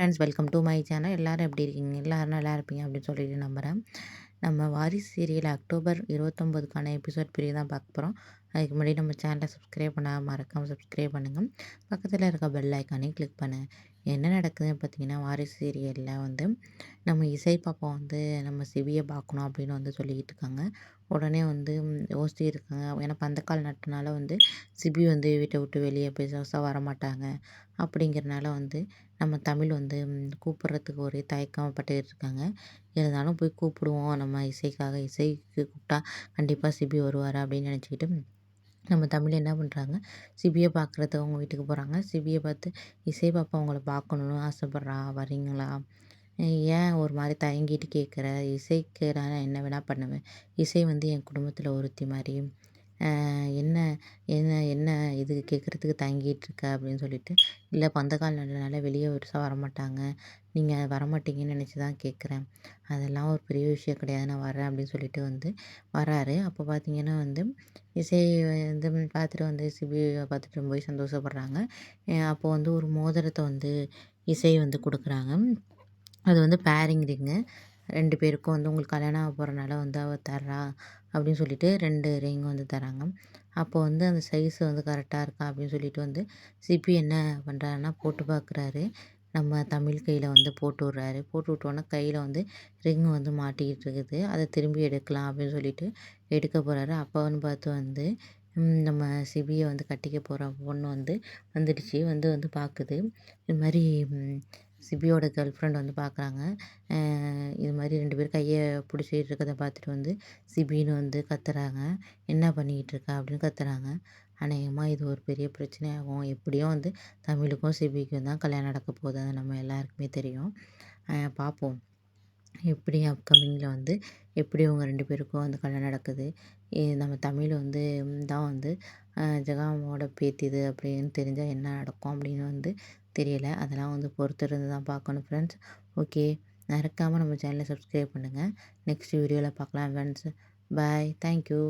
Friends welcome to my channel. எல்லாரும் எப்படி இருக்கீங்க? எல்லாரும் நல்லா இருப்பீங்க அப்படின்னு சொல்லிட்டு நம்புறேன். நம்ம வாரிசு சீரியல் அக்டோபர் 29க்கான எபிசோட் பிரிவு தான் பார்க்க போறோம். அதுக்கு முன்னாடி நம்ம சேனலை சப்ஸ்கிரைப் பண்ணாம மறக்காம சப்ஸ்கிரைப் பண்ணுங்க. பக்கத்துல இருக்க பெல் ஐக்கானையும் கிளிக் பண்ணுங்க. என்ன நடக்குதுன்னு பார்த்தீங்கன்னா, வாரிசு சீரியல்ல வந்து நம்ம இசை பாப்பா வந்து நம்ம சிவிய பார்க்கணும் அப்படின்னு வந்து சொல்லிக்கிட்டு இருக்காங்க. உடனே வந்து யோசிச்சிருக்காங்க. ஏன்னா பந்தக்கால் நட்டனால வந்து சிபி வந்து வீட்ட விட்டு வெளியே பெருசா வரமாட்டாங்க. அப்படிங்கிறனால வந்து நம்ம தமிழ் வந்து கூப்பிடுறதுக்கு ஒரே தயக்கம்பட்டுட்டு இருக்காங்க. இருந்தாலும் போய் கூப்பிடுவோம் நம்ம இசைக்காக. இசைக்கு கூப்பிட்டா கண்டிப்பா சிபி வருவாரு அப்படின்னு நினச்சுக்கிட்டு நம்ம தமிழ் என்ன பண்ணுறாங்க, சிபிய பார்க்குறதுக்கு அவங்க வீட்டுக்கு போகிறாங்க. சிபிய பார்த்து இசை பாப்பா உங்கள பார்க்கணும்னு ஆசைப்பட்றா, வரீங்களா? ஏன் ஒரு மாரி தயங்கிட்டு கேட்குற? இசைக்கு நான் என்ன வேணா பண்ணுவேன். இசை வந்து என் குடும்பத்தில ஒருத்தி மாரி. என்ன என்ன என்ன இது கேட்குறதுக்கு தயங்கிட்டு இருக்க அப்படின்னு சொல்லிட்டு, இல்ல பந்தக்கால் நடுறனால வெளிய பெருசா வரமாட்டாங்க. நீங்க வரமாட்டீங்கன்னு நினச்சு தான் கேட்குறேன். அதெல்லாம் ஒரு பெரிய விஷயம் கிடையாது. நான் வரேன் அப்படின்னு சொல்லிட்டு வந்து வராரு. அப்போ பார்த்தீங்கன்னா வந்து இசை வந்து பார்த்துட்டு வந்து சிபிய பார்த்துட்டு ரொம்பவே சந்தோஷப்படுறாங்க. அப்போ வந்து ஒரு மோதிரத்த வந்து இசை வந்து குடுக்குறாங்க. அது வந்து பேரிங் ரிங்கு. 2 பேருக்கும் வந்து உங்களுக்கு கல்யாணம் ஆக போறனால வந்து அவ தர்றா அப்படின்னு சொல்லிட்டு 2 ரிங் வந்து தராங்க. அப்போ வந்து அந்த சைஸ் வந்து கரெக்ட்டா இருக்கா அப்படின்னு சொல்லிட்டு வந்து சிபி என்ன பண்றாருன்னா போட்டு பார்க்குறாரு. நம்ம தமிழ் கையில வந்து போட்டு விடுறாரு. போட்டு விட்டோனே கையில வந்து ரிங் வந்து மாட்டிக்கிட்டு இருக்குது. அத திரும்பி எடுக்கலாம் அப்படின்னு சொல்லிட்டு எடுக்க போறாரு. அப்போன்னு பார்த்து வந்து நம்ம சிபிய வந்து கட்டிக்க போற பொண்ணு வந்து வந்துடுச்சு. வந்து வந்து பார்க்குது. இது மாரி சிபியோட கேர்ள் ஃப்ரெண்ட் வந்து பார்க்குறாங்க. இது மாரி 2 பேரும் கைய புடிச்சிட்டு இருக்கத பார்த்துட்டு வந்து சிபின்னு வந்து கத்துறாங்க. "என்ன பண்ணிக்கிட்டு இருக்க?" அப்படின்னு கத்துறாங்க. அநேகமா இது ஒரு பெரிய பிரச்சனையாகும். எப்படியும் வந்து தமிழுக்கும் சிபிக்கும் தான் கல்யாணம் நடக்க போகுது. அது நம்ம எல்லாருக்குமே தெரியும். பார்ப்போம். எப்படி அப்கமிங்கில வந்து எப்படி இவங்க 2 பேருக்கும் வந்து கல்யாணம் நடக்குது. நம்ம தமிழ் வந்து தான் வந்து ஜெகமாவோட பேத்தி இது அப்படின்னு தெரிஞ்சா என்ன நடக்கும் அப்படின்னு வந்து தெரியல. அதெல்லாம் வந்து பொறுத்திருந்து தான் பார்க்கணும் ஃப்ரெண்ட்ஸ். ஓகே. மறக்காம நம்ம சேனல சப்ஸ்கிரைப் பண்ணுங்க. நெக்ஸ்ட் வீடியோல பார்க்கலாம் ஃப்ரெண்ட்ஸ். பாய். Thank you.